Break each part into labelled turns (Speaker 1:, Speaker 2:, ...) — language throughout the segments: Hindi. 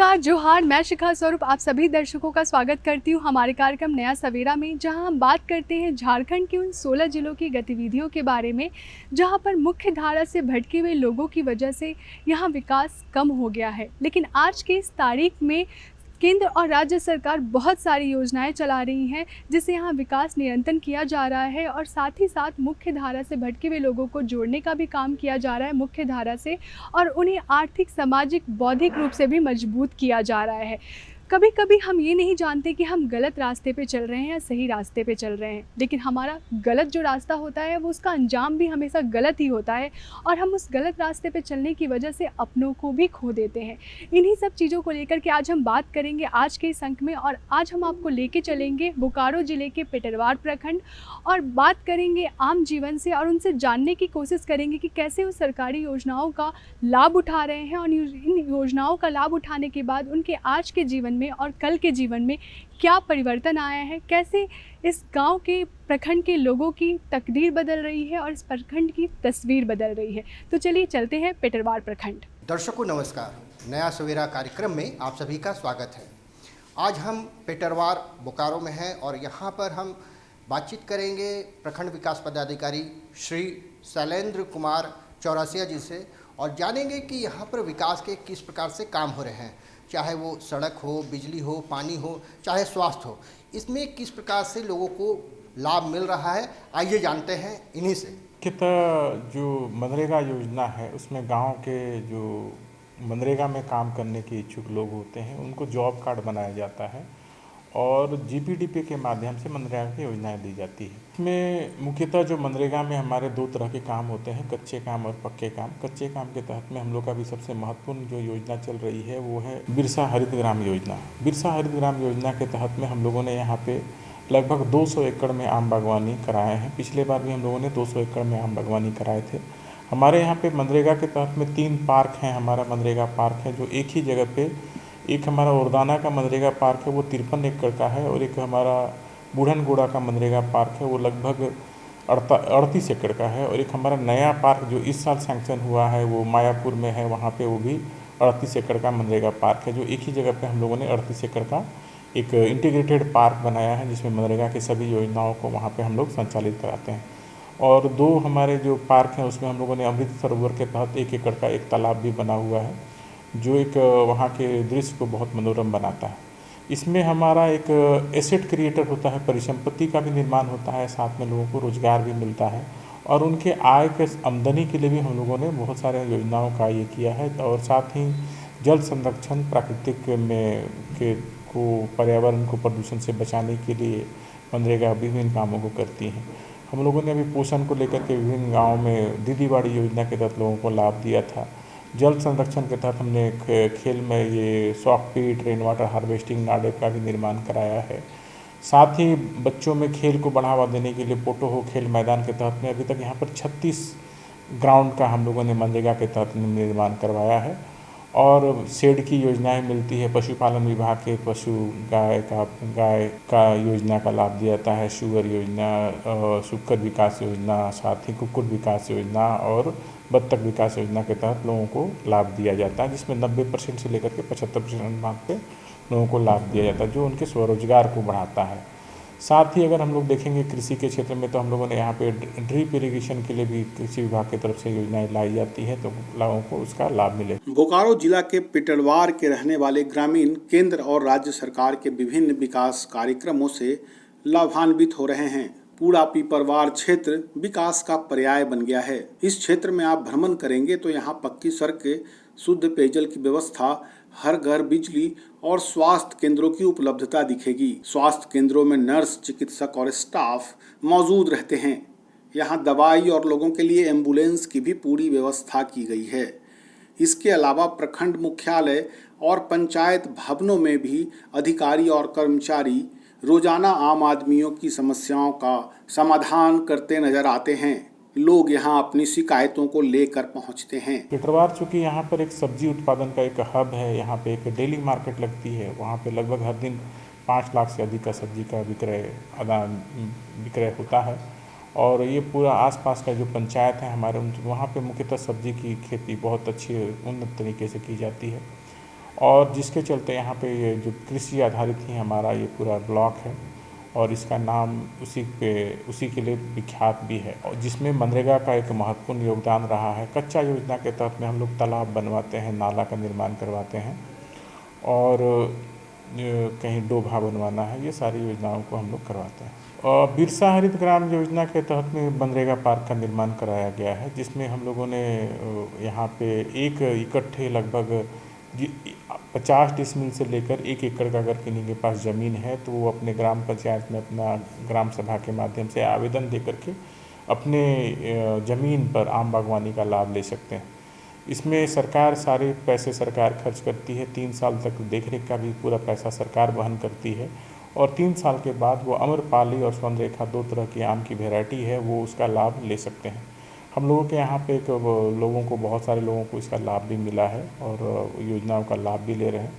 Speaker 1: नमस्कार, जोहार। मैं शिखा स्वरूप आप सभी दर्शकों का स्वागत करती हूँ हमारे कार्यक्रम नया सवेरा में, जहाँ हम बात करते हैं झारखंड के उन 16 जिलों की गतिविधियों के बारे में जहाँ पर मुख्य धारा से भटके हुए लोगों की वजह से यहाँ विकास कम हो गया है। लेकिन आज की इस तारीख में केंद्र और राज्य सरकार बहुत सारी योजनाएं चला रही हैं, जिससे यहाँ विकास निरंतर किया जा रहा है और साथ ही साथ मुख्य धारा से भटके हुए लोगों को जोड़ने का भी काम किया जा रहा है मुख्य धारा से, और उन्हें आर्थिक, सामाजिक, बौद्धिक रूप से भी मजबूत किया जा रहा है। कभी कभी हम ये नहीं जानते कि हम गलत रास्ते पे चल रहे हैं या सही रास्ते पे चल रहे हैं, लेकिन हमारा गलत जो रास्ता होता है वो उसका अंजाम भी हमेशा गलत ही होता है और हम उस गलत रास्ते पे चलने की वजह से अपनों को भी खो देते हैं। इन्हीं सब चीज़ों को लेकर के आज हम बात करेंगे आज के इस अंक में, और आज हम आपको लेके चलेंगे बोकारो ज़िले के पेटरवार प्रखंड और बात करेंगे आम जीवन से और उनसे जानने की कोशिश करेंगे कि कैसे वो सरकारी योजनाओं का लाभ उठा रहे हैं और इन योजनाओं का लाभ उठाने के बाद उनके आज के जीवन में और कल के जीवन में क्या परिवर्तन आया है, कैसे इस गांव के प्रखंड के लोगों की तकदीर बदल रही है और इस प्रखंड की तस्वीर बदल रही है। तो चलिए चलते हैं पेटरवार प्रखंड।
Speaker 2: दर्शकों नमस्कार, नया सवेरा कार्यक्रम में आप सभी का स्वागत है। आज हम पेटरवार बोकारो में हैं और यहाँ पर हम बातचीत करेंगे प्रखंड विकास पदाधिकारी श्री शैलेंद्र कुमार चौरसिया जी से और जानेंगे कि यहाँ पर विकास के किस प्रकार से काम हो रहे हैं, चाहे वो सड़क हो, बिजली हो, पानी हो, चाहे स्वास्थ्य हो, इसमें किस प्रकार से लोगों को लाभ मिल रहा है। आइए जानते हैं इन्हीं से।
Speaker 3: जो मनरेगा योजना है उसमें गांव के जो मनरेगा में काम करने के इच्छुक लोग होते हैं उनको जॉब कार्ड बनाया जाता है और जीपीडीपी के माध्यम से मनरेगा की योजनाएं दी जाती है। इसमें मुख्यतः जो मनरेगा में हमारे दो तरह के काम होते हैं, कच्चे काम और पक्के काम। कच्चे काम के तहत में हम लोग का भी सबसे महत्वपूर्ण जो योजना चल रही है वो है बिरसा हरित ग्राम योजना। बिरसा हरित ग्राम योजना के तहत में हम लोगों ने यहाँ पे लगभग 200 एकड़ में आम बागवानी कराए हैं। पिछले बार भी हम लोगों ने 200 एकड़ में आम बागवानी कराए थे। हमारे यहाँ पे मनरेगा के तहत में 3 पार्क हैं। हमारा मनरेगा पार्क है जो एक ही जगह पे, एक हमारा उर्दाना का मनरेगा पार्क है वो 53 एकड़ का है और एक हमारा बूढ़नगोड़ा का मनरेगा पार्क है वो लगभग 38 एकड़ का है, और एक हमारा नया पार्क जो इस साल सैंक्शन हुआ है वो मायापुर में है, वहाँ पे वो भी 38 एकड़ का मनरेगा पार्क है। जो एक ही जगह पे हम लोगों ने 38 एकड़ का एक इंटीग्रेटेड पार्क बनाया है जिसमें मनरेगा की सभी योजनाओं को वहाँ पे हम लोग संचालित कराते हैं। और 2 हमारे जो पार्क हैं उसमें हम लोगों ने अमृत सरोवर के तहत 1 एकड़ का एक तालाब भी बना हुआ है जो एक वहाँ के दृश्य को बहुत मनोरम बनाता है। इसमें हमारा एक एसेट क्रिएटर होता है, परिसंपत्ति का भी निर्माण होता है, साथ में लोगों को रोजगार भी मिलता है और उनके आय के आमदनी के लिए भी हम लोगों ने बहुत सारे योजनाओं का ये किया है। और साथ ही जल संरक्षण, प्राकृतिक में के को पर्यावरण को प्रदूषण से बचाने के लिए मनरेगा विभिन्न कामों को करती हैं। हम लोगों ने अभी पोषण को लेकर के विभिन्न गाँव में दीदी बाड़ी योजना के तहत लोगों को लाभ दिया था। जल संरक्षण के तहत हमने खेल में ये सॉक पीट, रेन वाटर हार्वेस्टिंग, नाडेप का भी निर्माण कराया है। साथ ही बच्चों में खेल को बढ़ावा देने के लिए पोटो हो खेल मैदान के तहत में अभी तक यहाँ पर 36 ग्राउंड का हम लोगों ने मनरेगा के तहत निर्माण करवाया है। और शेड की योजनाएं मिलती है, पशुपालन विभाग के पशु गाय का योजना का लाभ दिया जाता है, शुगर योजना, सुकर विकास योजना, साथ ही कुक्कुट विकास योजना और बत्तख विकास योजना के तहत लोगों को लाभ दिया जाता है, जिसमें 90% से लेकर के 75% अनुपात पे लोगों को लाभ दिया जाता है जो उनके स्वरोजगार को बढ़ाता है। साथ ही अगर हम लोग देखेंगे कृषि के क्षेत्र में तो हम लोगों ने यहाँ पे ड्रिप इरिगेशन के लिए भी कृषि विभाग की तरफ से योजनाएं लाई जाती है तो लोगों को उसका लाभ मिले।
Speaker 4: बोकारो जिला के पेटरवार के रहने वाले ग्रामीण केंद्र और राज्य सरकार के विभिन्न विकास कार्यक्रमों से लाभान्वित हो रहे हैं। पूरा पीपरवार क्षेत्र विकास का पर्याय बन गया है। इस क्षेत्र में आप भ्रमण करेंगे तो यहाँ पक्की सड़कें, शुद्ध पेयजल की व्यवस्था, हर घर बिजली और स्वास्थ्य केंद्रों की उपलब्धता दिखेगी। स्वास्थ्य केंद्रों में नर्स, चिकित्सक और स्टाफ मौजूद रहते हैं। यहाँ दवाई और लोगों के लिए एम्बुलेंस की भी पूरी व्यवस्था की गई है। इसके अलावा प्रखंड मुख्यालय और पंचायत भवनों में भी अधिकारी और कर्मचारी रोजाना आम आदमियों की समस्याओं का समाधान करते नजर आते हैं। लोग यहाँ अपनी शिकायतों को लेकर पहुँचते हैं।
Speaker 3: पेटरवार चूँकि यहाँ पर एक सब्जी उत्पादन का एक हब है, यहाँ पे एक डेली मार्केट लगती है, वहाँ पे लगभग हर दिन 5 लाख से अधिक का सब्जी का विक्रय होता है। और ये पूरा आसपास का जो पंचायत है हमारे, वहाँ पे मुख्यतः सब्जी की खेती बहुत अच्छी उन्नत तरीके से की जाती है। और जिसके चलते यहाँ पे ये जो कृषि आधारित ही हमारा ये पूरा ब्लॉक है और इसका नाम उसी के लिए विख्यात भी है, और जिसमें मनरेगा का एक महत्वपूर्ण योगदान रहा है। कच्चा योजना के तहत में हम लोग तालाब बनवाते हैं, नाला का निर्माण करवाते हैं और कहीं डोभा बनवाना है, ये सारी योजनाओं को हम लोग करवाते हैं। और बिरसा हरित ग्राम योजना के तहत में मनरेगा पार्क का निर्माण कराया गया है, जिसमें हम लोगों ने यहाँ पे एक इकट्ठे लगभग 50 डिसमिल से लेकर 1 एकड़ का अगर किन्हीं के पास ज़मीन है तो वो अपने ग्राम पंचायत में अपना ग्राम सभा के माध्यम से आवेदन दे करके अपने ज़मीन पर आम बागवानी का लाभ ले सकते हैं। इसमें सरकार सारे पैसे सरकार खर्च करती है, 3 साल तक देखरेख का भी पूरा पैसा सरकार वहन करती है और 3 साल के बाद वो अम्रपाली और स्वर्णरेखा 2 तरह की आम की वैरायटी है, वो उसका लाभ ले सकते हैं। हम लोगों के यहाँ पे बहुत सारे लोगों को इसका लाभ भी मिला है और योजनाओं का लाभ भी ले रहे हैं।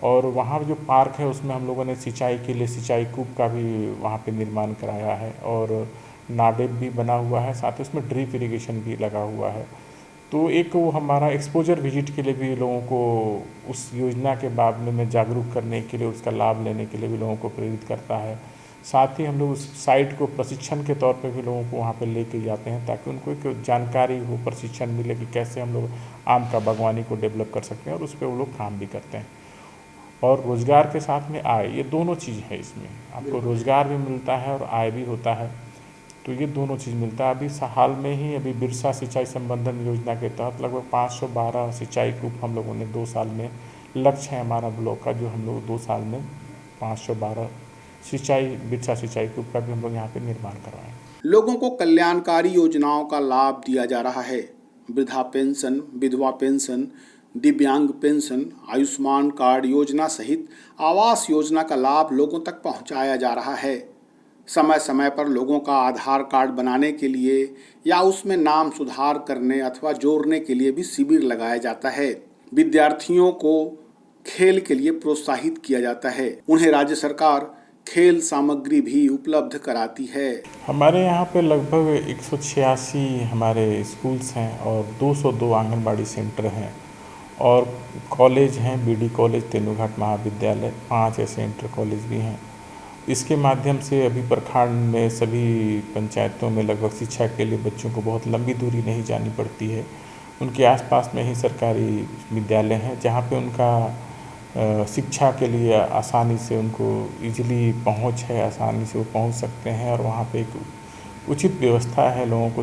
Speaker 3: और वहाँ जो पार्क है उसमें हम लोगों ने सिंचाई के लिए सिंचाई कूप का भी वहाँ पे निर्माण कराया है और नाडेप भी बना हुआ है, साथ ही उसमें ड्रिप इरिगेशन भी लगा हुआ है। तो एक वो हमारा एक्सपोजर विजिट के लिए भी लोगों को उस योजना के बारे में जागरूक करने के लिए, उसका लाभ लेने के लिए भी लोगों को प्रेरित करता है। साथ ही हम लोग उस साइट को प्रशिक्षण के तौर पे भी लोगों को वहाँ पे लेके जाते हैं ताकि उनको एक जानकारी हो, प्रशिक्षण मिले कि कैसे हम लोग आम का बागवानी को डेवलप कर सकते हैं और उस पर वो लोग काम भी करते हैं। और रोज़गार के साथ में आय, ये दोनों चीज़ है इसमें, आपको रोज़गार भी मिलता है और आय भी होता है, तो ये दोनों चीज़ मिलता है। अभी हाल में ही अभी बिरसा सिंचाई संबंधन योजना के तहत लगभग 512 सिंचाई कूप हम लोगों ने 2 साल में, लक्ष्य है हमारा ब्लॉक का, जो हम लोग 2 साल में 512 बिरसा सिंचाई कूप का भी हम लोग यहाँ पे निर्माण करवाएं।
Speaker 4: लोगों को कल्याणकारी योजनाओं का लाभ दिया जा रहा है। वृद्धा पेंशन, विधवा पेंशन, दिव्यांग पेंशन, आयुष्मान कार्ड योजना सहित आवास योजना का लाभ लोगों तक पहुंचाया जा रहा है। समय समय पर लोगों का आधार कार्ड बनाने के लिए या उसमें नाम सुधार करने अथवा जोड़ने के लिए भी शिविर लगाया जाता है। विद्यार्थियों को खेल के लिए प्रोत्साहित किया जाता है। उन्हें राज्य सरकार खेल सामग्री भी उपलब्ध कराती है।
Speaker 3: हमारे यहाँ पे लगभग 186 हमारे स्कूल्स हैं और 202 आंगनबाड़ी सेंटर हैं और कॉलेज हैं, बीडी कॉलेज, तेनुघाट महाविद्यालय, 5 ऐसे इंटर कॉलेज भी हैं। इसके माध्यम से अभी प्रखंड में सभी पंचायतों में लगभग शिक्षा के लिए बच्चों को बहुत लंबी दूरी नहीं जानी पड़ती है। उनके आसपास में ही सरकारी विद्यालय हैं जहाँ पे उनका शिक्षा के लिए आसानी से उनको इजीली पहुंच है, आसानी से वो पहुंच सकते हैं और वहाँ पे एक उचित व्यवस्था है लोगों को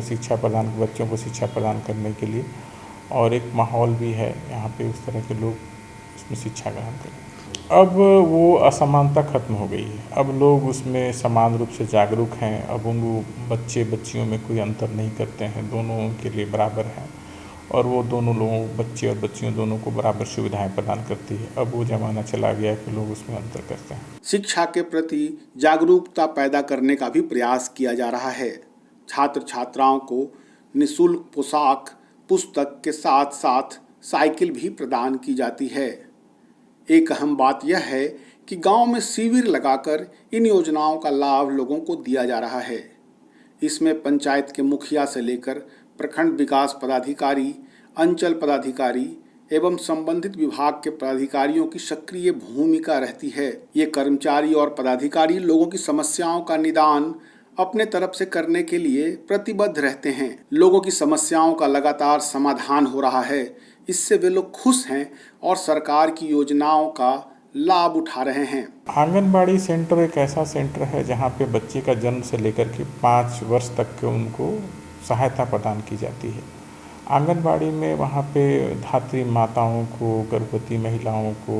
Speaker 3: बच्चों को शिक्षा प्रदान करने के लिए, और एक माहौल भी है यहाँ पे उस तरह के लोग उसमें शिक्षा ग्रहण करें। अब वो असमानता खत्म हो गई है, अब लोग उसमें समान रूप से जागरूक हैं। अब उन बच्चे बच्चियों में कोई अंतर नहीं करते हैं, दोनों के लिए बराबर हैं और वो दोनों लोगों, बच्चे और बच्चियों दोनों को बराबर सुविधाएं प्रदान करती है। अब वो ज़माना चला गया कि लोग उसमें अंतर करते हैं।
Speaker 4: शिक्षा के प्रति जागरूकता पैदा करने का भी प्रयास किया जा रहा है। छात्र छात्राओं को निःशुल्क पोशाक, पुस्तक के साथ साथ साइकिल भी प्रदान की जाती है। एक अहम बात यह है कि गांव में शिविर लगाकर इन योजनाओं का लाभ लोगों को दिया जा रहा है। इसमें पंचायत के मुखिया से लेकर प्रखंड विकास पदाधिकारी, अंचल पदाधिकारी एवं संबंधित विभाग के पदाधिकारियों की सक्रिय भूमिका रहती है। ये कर्मचारी और पदाधिकारी लोगों की समस्याओं का निदान अपने तरफ से करने के लिए प्रतिबद्ध रहते हैं। लोगों की समस्याओं का लगातार समाधान हो रहा है, इससे वे लोग खुश हैं और सरकार की योजनाओं का लाभ उठा रहे हैं।
Speaker 3: आंगनबाड़ी सेंटर एक ऐसा सेंटर है जहाँ पे बच्चे का जन्म से लेकर के 5 वर्ष तक के उनको सहायता प्रदान की जाती है। आंगनबाड़ी में वहाँ पे धात्री माताओं को, गर्भवती महिलाओं को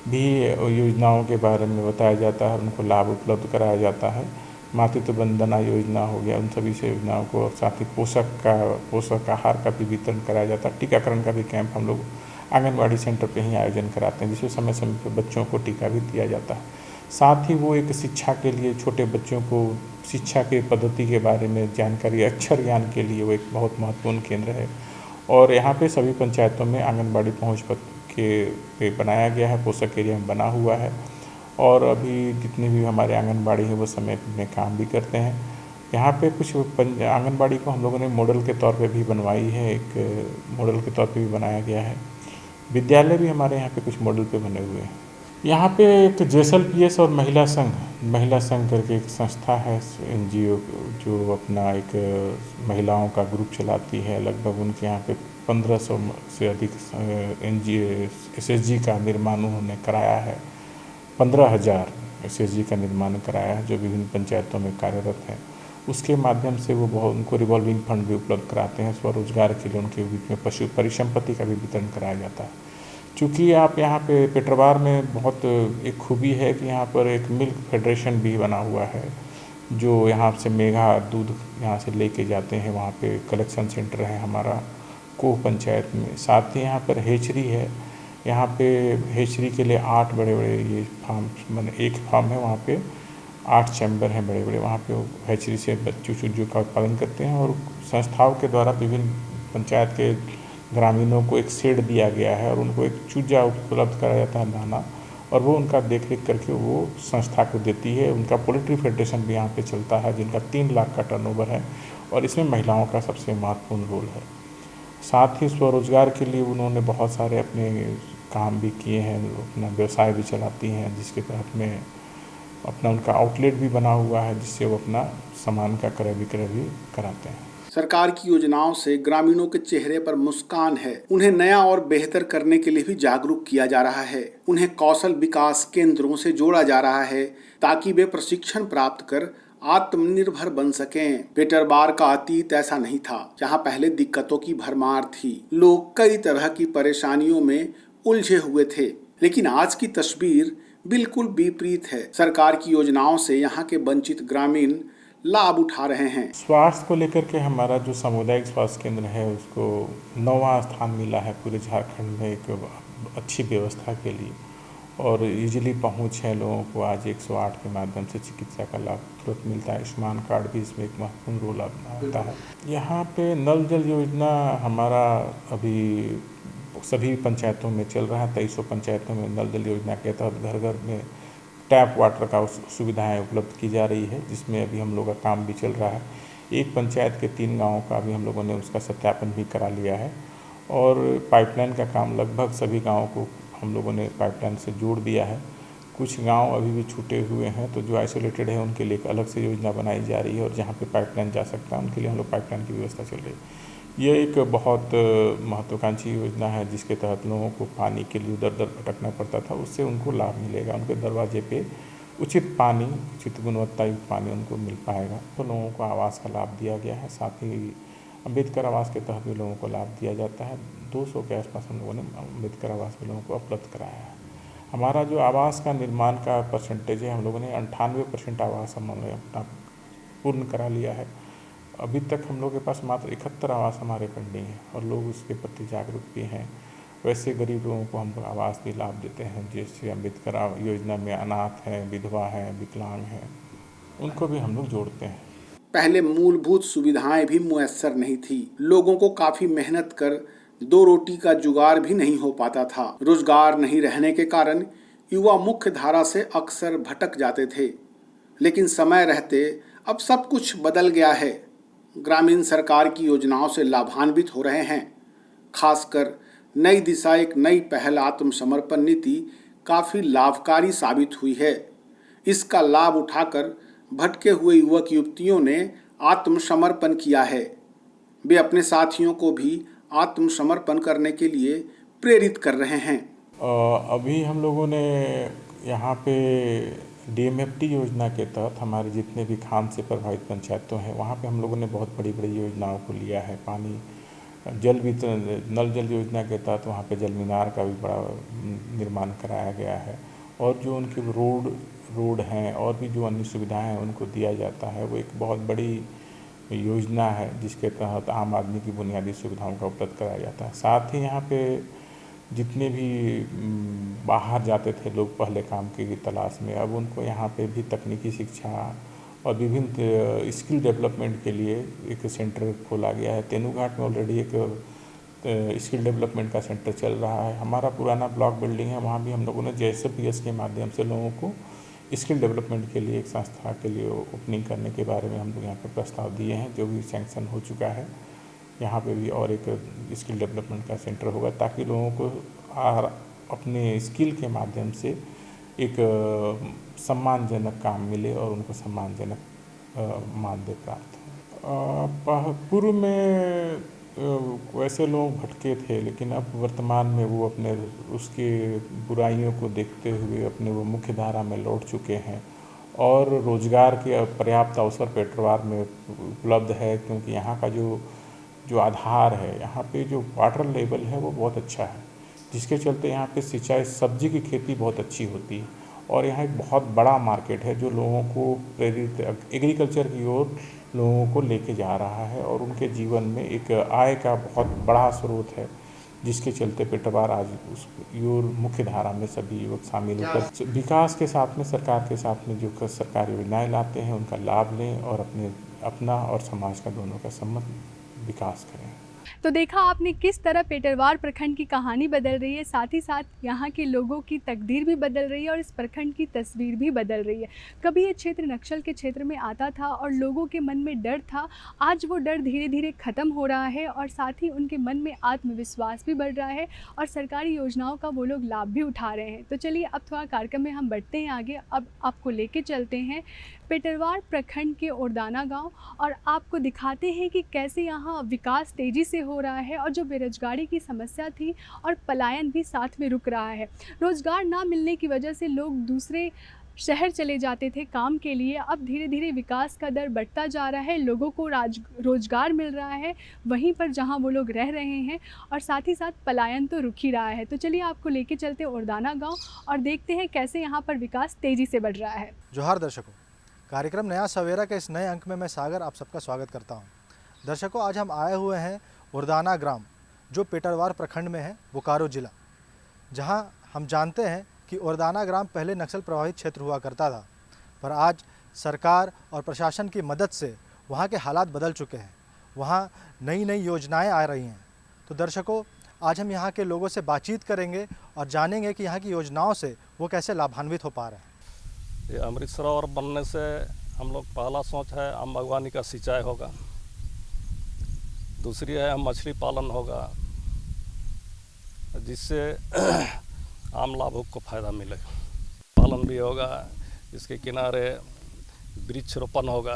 Speaker 3: भी योजनाओं के बारे में बताया जाता है, उनको लाभ उपलब्ध कराया जाता है। मातृत्व वंदना योजना हो गया, उन सभी से योजनाओं को, और साथ ही पोषक आहार का भी वितरण कराया जाता है। टीकाकरण का भी कैंप हम लोग आंगनबाड़ी सेंटर पे ही आयोजन कराते हैं, जिसमें समय समय पर बच्चों को टीका भी दिया जाता है। साथ ही वो एक शिक्षा के लिए छोटे बच्चों को शिक्षा के पद्धति के बारे में जानकारी, अक्षर ज्ञान के लिए वो एक बहुत महत्वपूर्ण केंद्र है। और यहाँ पे सभी पंचायतों में आंगनबाड़ी पहुँच पे बनाया गया है, पोषक एरिया में बना हुआ है। और अभी जितने भी हमारे आंगनबाड़ी हैं वो समय में काम भी करते हैं। यहाँ पे कुछ आंगनबाड़ी को हम लोगों ने मॉडल के तौर पे भी बनवाई है, एक मॉडल के तौर पे भी बनाया गया है, विद्यालय भी हमारे यहाँ पे कुछ मॉडल पे बने हुए हैं। यहाँ पे एक JSLPS और महिला संघ करके एक संस्था है, NGO, जो अपना एक महिलाओं का ग्रुप चलाती है। लगभग उनके यहाँ पे 1500 से अधिक SSG का निर्माण उन्होंने कराया है। 15,000 SSG का निर्माण कराया है, जो विभिन्न पंचायतों में कार्यरत है। उसके माध्यम से वो बहुत उनको रिवॉल्विंग फंड भी उपलब्ध कराते हैं। स्वरोजगार के लिए उनके बीच में पशु परिसंपत्ति का भी वितरण कराया जाता है। चूँकि आप यहाँ पे पेटरवार में बहुत एक खूबी है कि यहाँ पर एक मिल्क फेडरेशन भी बना हुआ है, जो यहाँ से मेघा दूध यहाँ से लेके जाते हैं। वहाँ पे कलेक्शन सेंटर है हमारा कोह पंचायत में। साथ ही यहाँ पर हेचरी है। यहाँ पे हेचरी के लिए 8 बड़े बड़े ये फार्म, मैंने एक फार्म है, वहाँ पे 8 चैम्बर हैं बड़े बड़े। वहाँ पे हेचरी से चूजों का उत्पादन करते हैं और संस्थाओं के द्वारा विभिन्न पंचायत के ग्रामीणों को एक शेड दिया गया है और उनको एक चूजा उपलब्ध कराया जाता है, दाना, और वो उनका देख-रेख करके वो संस्था को देती है। उनका पोल्ट्री फेडरेशन भी यहाँ पे चलता है, जिनका 3 लाख का टर्नओवर है और इसमें महिलाओं का सबसे महत्वपूर्ण रोल है। साथ ही स्वरोजगार के लिए उन्होंने बहुत सारे अपने काम भी किए हैं, अपना व्यवसाय भी चलाती हैं, जिसके तहत में अपना उनका आउटलेट भी बना हुआ है, जिससे वो अपना सामान का क्रय विक्रय भी कराते हैं।
Speaker 4: सरकार की योजनाओं से ग्रामीणों के चेहरे पर मुस्कान है। उन्हें नया और बेहतर करने के लिए भी जागरूक किया जा रहा है। उन्हें कौशल विकास केंद्रों से जोड़ा जा रहा है ताकि वे प्रशिक्षण प्राप्त कर आत्मनिर्भर बन सकें। पेटरवार का अतीत ऐसा नहीं था, जहां पहले दिक्कतों की भरमार थी। लोग कई तरह की परेशानियों में उलझे हुए थे, लेकिन आज की तस्वीर बिल्कुल विपरीत है। सरकार की योजनाओं से यहाँ के वंचित ग्रामीण लाभ उठा रहे हैं।
Speaker 3: स्वास्थ्य को लेकर के हमारा जो सामुदायिक स्वास्थ्य केंद्र है, उसको 9वां स्थान मिला है पूरे झारखंड में एक अच्छी व्यवस्था के लिए, और इजीली पहुंच है लोगों को। आज 108 के माध्यम से चिकित्सा का लाभ तुरंत मिलता है। आयुष्मान कार्ड भी इसमें एक महत्वपूर्ण रोल आता है। यहाँ पे नल जल योजना हमारा अभी सभी पंचायतों में चल रहा है। 2300 पंचायतों में नल जल योजना के तहत घर घर में टैप वाटर का सुविधाएं उपलब्ध की जा रही है, जिसमें अभी हम लोग का काम भी चल रहा है। एक पंचायत के 3 गाँवों का अभी हम लोगों ने उसका सत्यापन भी करा लिया है और पाइपलाइन का काम लगभग सभी गाँवों को हम लोगों ने पाइपलाइन से जोड़ दिया है। कुछ गांव अभी भी छूटे हुए हैं, तो जो आइसोलेटेड है उनके लिए एक अलग से योजना बनाई जा रही है और जहां पे पाइपलाइन जा सकता है उनके लिए हम लोग पाइपलाइन की व्यवस्था चल रही है। ये एक बहुत महत्वाकांक्षी योजना है, जिसके तहत लोगों को पानी के लिए दर दर भटकना पड़ता था, उससे उनको लाभ मिलेगा। उनके दरवाजे पे उचित पानी, उचित गुणवत्तायुक्त पानी उनको मिल पाएगा। तो लोगों को आवास का लाभ दिया गया है। साथ ही अम्बेडकर आवास के तहत भी लोगों को लाभ दिया जाता है। 200 के आसपास हम लोगों ने अम्बेडकर आवास में लोगों को उपलब्ध कराया है। हमारा जो आवास का निर्माण का परसेंटेज है, हम लोगों ने 98% आवास हमने अपना पूर्ण करा लिया है। अभी तक हम लोग के पास मात्र 71 आवास हमारे पेंडिंग हैं और लोग उसके प्रति जागरूक भी हैं। वैसे गरीब लोगों को हम लोग आवास भी लाभ देते हैं, जैसे अम्बेडकर योजना में अनाथ हैं, विधवा हैं, विकलांग हैं, उनको भी हम लोग जोड़ते हैं।
Speaker 4: पहले मूलभूत सुविधाएं भी मुयस्सर नहीं थी। लोगों को काफी मेहनत कर 2 रोटी का जुगाड़ भी नहीं हो पाता था। रोजगार नहीं रहने के कारण युवा मुख्य धारा से अक्सर भटक जाते थे, लेकिन समय रहते अब सब कुछ बदल गया है। ग्रामीण सरकार की योजनाओं से लाभान्वित हो रहे हैं। खासकर नई दिशा, एक नई पहल आत्मसमर्पण नीति काफी लाभकारी साबित हुई है। इसका लाभ उठाकर भटके हुए युवक युवतियों ने आत्मसमर्पण किया है। वे अपने साथियों को भी आत्मसमर्पण करने के लिए प्रेरित कर रहे हैं।
Speaker 3: अभी हम लोगों ने यहाँ पे DMFT योजना के तहत हमारे जितने भी खान से प्रभावित पंचायतों हैं, वहाँ पे हम लोगों ने बहुत बड़ी बड़ी योजनाओं को लिया है। पानी जल वितरण, नल जल योजना के तहत वहाँ पे जल मीनार का भी बड़ा निर्माण कराया गया है और जो उनके रोड हैं और भी जो अन्य सुविधाएं हैं उनको दिया जाता है। वो एक बहुत बड़ी योजना है, जिसके तहत आम आदमी की बुनियादी सुविधाओं का उपलब्ध कराया जाता है। साथ ही यहाँ पे जितने भी बाहर जाते थे लोग पहले काम की तलाश में, अब उनको यहाँ पे भी तकनीकी शिक्षा और विभिन्न स्किल डेवलपमेंट के लिए एक सेंटर खोला गया है। तेनूघाट में ऑलरेडी एक स्किल डेवलपमेंट का सेंटर चल रहा है। हमारा पुराना ब्लॉक बिल्डिंग है, वहाँ भी हम लोगों ने JSLPS के माध्यम से लोगों को स्किल डेवलपमेंट के लिए एक संस्था के लिए ओपनिंग करने के बारे में हम लोग यहाँ पे प्रस्ताव दिए हैं, जो भी सैंक्शन हो चुका है। यहाँ पे भी और एक स्किल डेवलपमेंट का सेंटर होगा ताकि लोगों को अपने स्किल के माध्यम से एक सम्मानजनक काम मिले और उनको सम्मानजनक मानदेय प्राप्त हो। पूर्व में वैसे लोग भटके थे, लेकिन अब वर्तमान में वो अपने उसके बुराइयों को देखते हुए अपने वो मुख्य धारा में लौट चुके हैं और रोजगार के पर्याप्त अवसर पेटरवार में उपलब्ध है, क्योंकि यहाँ का जो आधार है, यहाँ पे जो वाटर लेवल है वो बहुत अच्छा है, जिसके चलते यहाँ पे सिंचाई सब्जी की खेती बहुत अच्छी होती है और यहाँ एक बहुत बड़ा मार्केट है जो लोगों को प्रेरित एग्रीकल्चर की ओर लोगों को लेके जा रहा है और उनके जीवन में एक आय का बहुत बड़ा स्रोत है, जिसके चलते पेटरवार आज उस मुख्य धारा में सभी युवक शामिल होकर विकास के साथ में सरकार के साथ में जो सरकारी योजनाएं लाते हैं उनका लाभ लें और अपना और समाज का दोनों का सम्मत विकास करें।
Speaker 1: तो देखा आपने किस तरह पेटरवार प्रखंड की कहानी बदल रही है, साथ ही साथ यहाँ के लोगों की तकदीर भी बदल रही है और इस प्रखंड की तस्वीर भी बदल रही है। कभी ये क्षेत्र नक्सल के क्षेत्र में आता था और लोगों के मन में डर था, आज वो डर धीरे धीरे ख़त्म हो रहा है और साथ ही उनके मन में आत्मविश्वास भी बढ़ रहा है और सरकारी योजनाओं का वो लोग लाभ भी उठा रहे हैं। तो चलिए अब थोड़ा कार्यक्रम में हम बढ़ते हैं आगे। अब आपको लेके चलते हैं पेटरवार प्रखंड के ओरदाना गांव और आपको दिखाते हैं कि कैसे यहाँ विकास तेज़ी से हो रहा है और जो बेरोजगारी की समस्या थी और पलायन भी साथ में रुक रहा है। रोज़गार ना मिलने की वजह से लोग दूसरे शहर चले जाते थे काम के लिए, अब धीरे धीरे विकास का दर बढ़ता जा रहा है, लोगों को रोज़गार मिल रहा है वहीं पर जहां वो लोग रह रहे हैं और साथ ही साथ पलायन तो रुक ही रहा है। तो चलिए आपको लेके चलते ओरदाना गाँव और देखते हैं कैसे यहाँ पर विकास तेज़ी से बढ़ रहा है।
Speaker 5: जोहार दर्शकों, कार्यक्रम नया सवेरा के इस नए अंक में मैं सागर आप सबका स्वागत करता हूं। दर्शकों, आज हम आए हुए हैं ओरदाना ग्राम जो पेटरवार प्रखंड में है, बोकारो जिला, जहां हम जानते हैं कि ओरदाना ग्राम पहले नक्सल प्रभावित क्षेत्र हुआ करता था, पर आज सरकार और प्रशासन की मदद से वहां के हालात बदल चुके हैं, वहां नई नई योजनाएं आ रही हैं। तो दर्शकों, आज हम यहां के लोगों से बातचीत करेंगे और जानेंगे कि यहां की योजनाओं से वो कैसे लाभान्वित हो पा रहे हैं।
Speaker 6: ये अमृत सरोवर बनने से हम लोग पहला सोच है आम बागवानी का सिंचाई होगा, दूसरी है मछली पालन होगा, जिससे आम लाभुक को फ़ायदा मिलेगा। पालन भी होगा, इसके किनारे वृक्ष रोपण होगा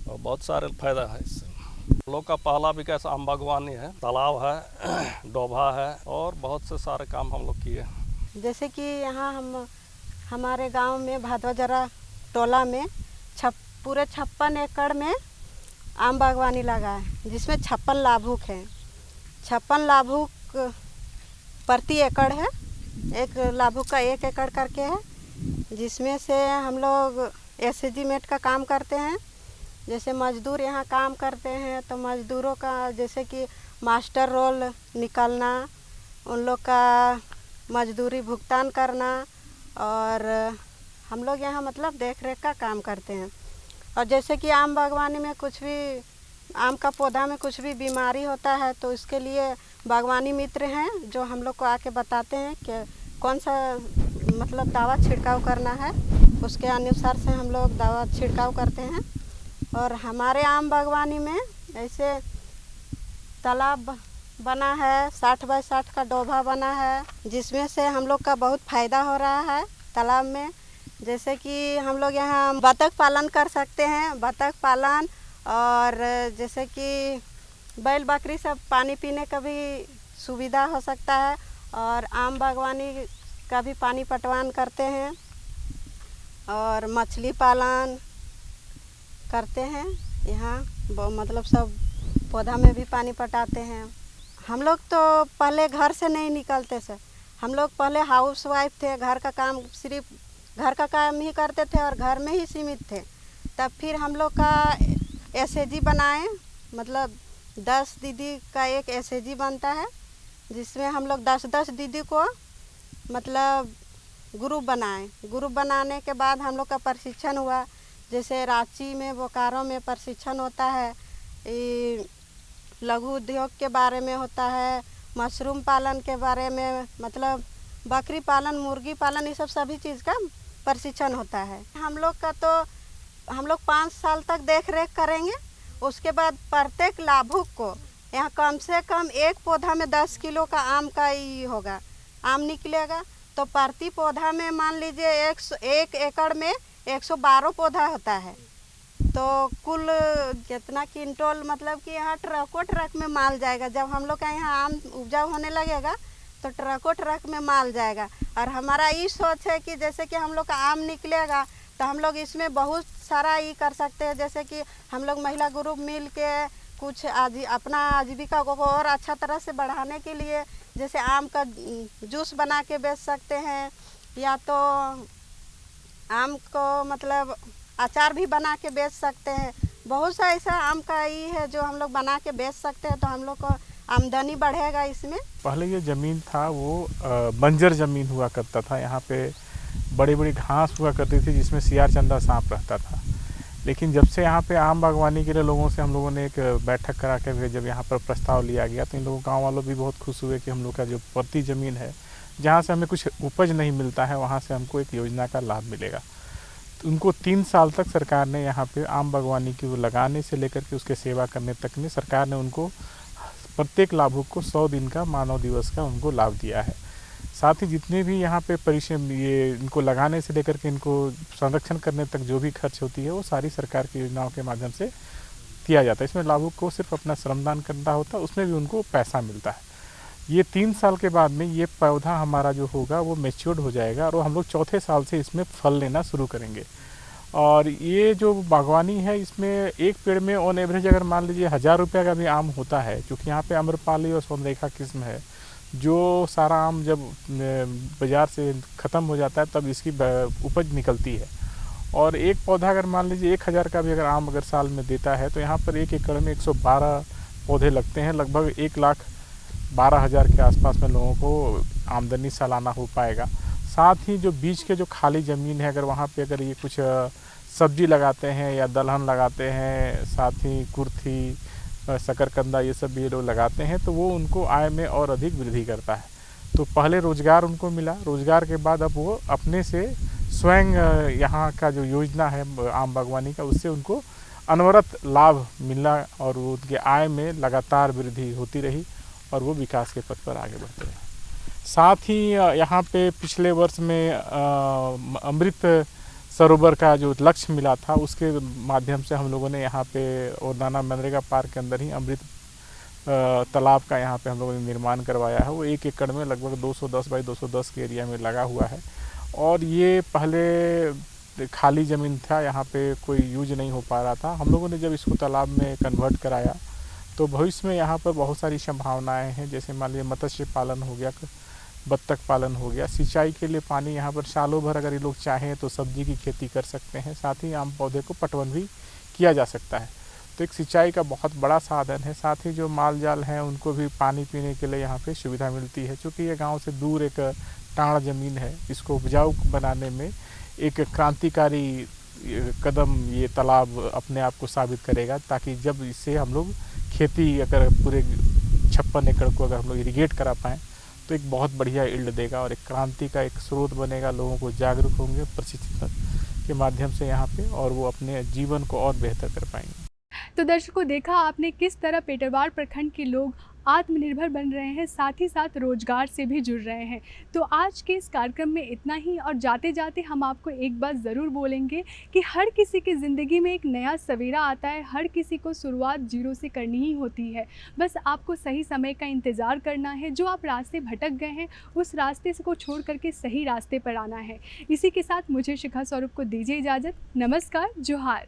Speaker 6: और बहुत सारे फायदा है इससे। लोग का पहला विकास आम बागवानी है, तालाब है, डोभा है और बहुत से सारे काम हम लोग किए।
Speaker 7: जैसे कि यहाँ हमारे गांव में भादवाजरा टोला में पूरे 56 एकड़ में आम बागवानी लगा है, जिसमें 56 लाभुक हैं। 56 लाभुक प्रति एकड़ है, एक लाभुक का 1 एकड़ करके है, जिसमें से हम लोग एसएजीमेट का काम करते हैं। जैसे मजदूर यहाँ काम करते हैं तो मजदूरों का जैसे कि मास्टर रोल निकालना, उन लोग का मजदूरी भुगतान करना और हम लोग यहाँ मतलब देख रेख का काम करते हैं। और जैसे कि आम बागवानी में कुछ भी आम का पौधा में कुछ भी बीमारी होता है तो इसके लिए बागवानी मित्र हैं जो हम लोग को आके बताते हैं कि कौन सा मतलब दवा छिड़काव करना है, उसके अनुसार से हम लोग दवा छिड़काव करते हैं। और हमारे आम बागवानी में ऐसे तालाब बना है, 60 बाय 60 का डोभा बना है, जिसमें से हम लोग का बहुत फ़ायदा हो रहा है तालाब में। जैसे कि हम लोग यहाँ बतख पालन कर सकते हैं, बतख पालन, और जैसे कि बैल बकरी सब पानी पीने का भी सुविधा हो सकता है और आम बागवानी का भी पानी पटवान करते हैं और मछली पालन करते हैं। यहाँ मतलब सब पौधा में भी पानी पटाते हैं। हम लोग तो पहले घर से नहीं निकलते सर, हम लोग पहले हाउस वाइफ थे, घर का काम सिर्फ घर का काम ही करते थे और घर में ही सीमित थे। तब फिर हम लोग का एसएजी बनाए, मतलब 10 दीदी का एक एसएजी बनता है, जिसमें हम लोग 10-10 दीदी को मतलब ग्रुप बनाए। ग्रुप बनाने के बाद हम लोग का प्रशिक्षण हुआ। जैसे रांची में, बोकारो में प्रशिक्षण होता है, लघु उद्योग के बारे में होता है, मशरूम पालन के बारे में, मतलब बकरी पालन, मुर्गी पालन, ये सब सभी चीज़ का प्रशिक्षण होता है। हम लोग का तो हम लोग 5 साल तक देख रेख करेंगे। उसके बाद प्रत्येक लाभुक को यहाँ कम से कम एक पौधा में 10 किलो का आम का ही होगा, आम निकलेगा। तो प्रति पौधा में मान लीजिए 1 एकड़ में 112 पौधा होता है। तो कुल कितना क्विंटल, मतलब कि यहाँ ट्रक में माल जाएगा। जब हम लोग का यहाँ आम उपजाऊ होने लगेगा तो ट्रक में माल जाएगा। और हमारा ये सोच है कि जैसे कि हम लोग का आम निकलेगा तो हम लोग इसमें बहुत सारा ये कर सकते हैं। जैसे कि हम लोग महिला ग्रुप मिल के कुछ अपना आजीविका को और अच्छा तरह से बढ़ाने के लिए, जैसे आम का जूस बना के बेच सकते हैं, या तो आम को मतलब अचार भी बना के बेच सकते हैं। बहुत सा ऐसा आम का ये है जो हम लोग बना के बेच सकते हैं, तो हम लोग को आमदनी बढ़ेगा इसमें।
Speaker 3: पहले ये ज़मीन था वो बंजर ज़मीन हुआ करता था। यहाँ पे बड़ी बड़ी घास हुआ करती थी जिसमें सियार चंदा सांप रहता था। लेकिन जब से यहाँ पे आम बागवानी के लिए लोगों से हम लोगों ने एक बैठक करा के जब यहाँ पर प्रस्ताव लिया गया तो इन लोगों गाँव वालों भी बहुत खुश हुए कि हम लोग का जो प्रति ज़मीन है जहाँ से हमें कुछ उपज नहीं मिलता है वहाँ से हमको एक योजना का लाभ मिलेगा। तो उनको 3 साल तक सरकार ने यहाँ पे आम बागवानी की लगाने से लेकर के उसके सेवा करने तक में सरकार ने उनको प्रत्येक लाभुक को 100 दिन का मानव दिवस का उनको लाभ दिया है। साथ ही जितने भी यहाँ पे परिश्रम ये इनको लगाने से लेकर के इनको संरक्षण करने तक जो भी खर्च होती है वो सारी सरकार की योजनाओं के माध्यम से किया जाता है। इसमें लाभुक को सिर्फ अपना श्रमदान करना होता है, उसमें भी उनको पैसा मिलता है। ये 3 साल के बाद में ये पौधा हमारा जो होगा वो मैच्योर्ड हो जाएगा और हम लोग चौथे साल से इसमें फल लेना शुरू करेंगे। और ये जो बागवानी है इसमें एक पेड़ में ऑन एवरेज अगर मान लीजिए 1000 रुपये का भी आम होता है, क्योंकि यहाँ पे आम्रपाली और सोनरेखा किस्म है। जो सारा आम जब बाज़ार से ख़त्म हो जाता है तब इसकी उपज निकलती है। और एक पौधा अगर मान लीजिए 1000 का भी अगर आम अगर साल में देता है तो यहाँ पर 1 एकड़ में 112 पौधे लगते हैं। लगभग 1,12,000 के आसपास में लोगों को आमदनी सालाना हो पाएगा। साथ ही जो बीच के जो खाली ज़मीन है अगर वहाँ पे अगर ये कुछ सब्जी लगाते हैं या दलहन लगाते हैं, साथ ही कुर्थी, शकरकंदा ये सब भी लोग लगाते हैं तो वो उनको आय में और अधिक वृद्धि करता है। तो पहले रोज़गार उनको मिला, रोज़गार के बाद अब वो अपने से स्वयं यहाँ का जो योजना है आम बागवानी का उससे उनको अनवरत लाभ मिला और वो उनके आय में लगातार वृद्धि होती रही और वो विकास के पथ पर आगे बढ़ते रहे। साथ ही यहाँ पे पिछले वर्ष में अमृत सरोवर का जो लक्ष्य मिला था उसके माध्यम से हम लोगों ने यहाँ पे उर्दाना मनरेगा पार्क के अंदर ही अमृत तालाब का यहाँ पे हम लोगों ने निर्माण करवाया है। वो 1 एकड़ में लगभग 210 बाई 210 के एरिया में लगा हुआ है। और ये पहले खाली ज़मीन था, यहाँ पे कोई यूज नहीं हो पा रहा था। हम लोगों ने जब इसको तालाब में कन्वर्ट कराया तो भविष्य में यहाँ पर बहुत सारी संभावनाएँ हैं। जैसे मान लीजिए मत्स्य पालन हो गया, बत्तख पालन हो गया, सिंचाई के लिए पानी यहाँ पर सालों भर अगर ये लोग चाहें तो सब्जी की खेती कर सकते हैं। साथ ही आम पौधे को पटवन भी किया जा सकता है, तो एक सिंचाई का बहुत बड़ा साधन है। साथ ही जो माल जाल हैं उनको भी पानी पीने के लिए यहाँ पे सुविधा मिलती है। चूँकि ये गांव से दूर एक टाण ज़मीन है, इसको उपजाऊ बनाने में एक क्रांतिकारी कदम ये तालाब अपने आप को साबित करेगा, ताकि जब इससे हम लोग खेती अगर पूरे 56 एकड़ को अगर हम लोग इरीगेट करा पाएँ तो एक बहुत बढ़िया यील्ड देगा और एक क्रांति का एक स्रोत बनेगा। लोगों को जागरूक होंगे प्रशिक्षण के माध्यम से यहाँ पे और वो अपने जीवन को और बेहतर कर पाएंगे।
Speaker 1: तो दर्शकों, देखा आपने किस तरह पेटरवार प्रखंड के लोग आत्मनिर्भर बन रहे हैं, साथ ही साथ रोजगार से भी जुड़ रहे हैं। तो आज के इस कार्यक्रम में इतना ही, और जाते जाते हम आपको एक बात ज़रूर बोलेंगे कि हर किसी की ज़िंदगी में एक नया सवेरा आता है। हर किसी को शुरुआत जीरो से करनी ही होती है। बस आपको सही समय का इंतज़ार करना है। जो आप रास्ते भटक गए हैं उस रास्ते को छोड़ करके सही रास्ते पर आना है। इसी के साथ मुझे शिखा स्वरूप को दीजिए इजाज़त। नमस्कार, जोहार।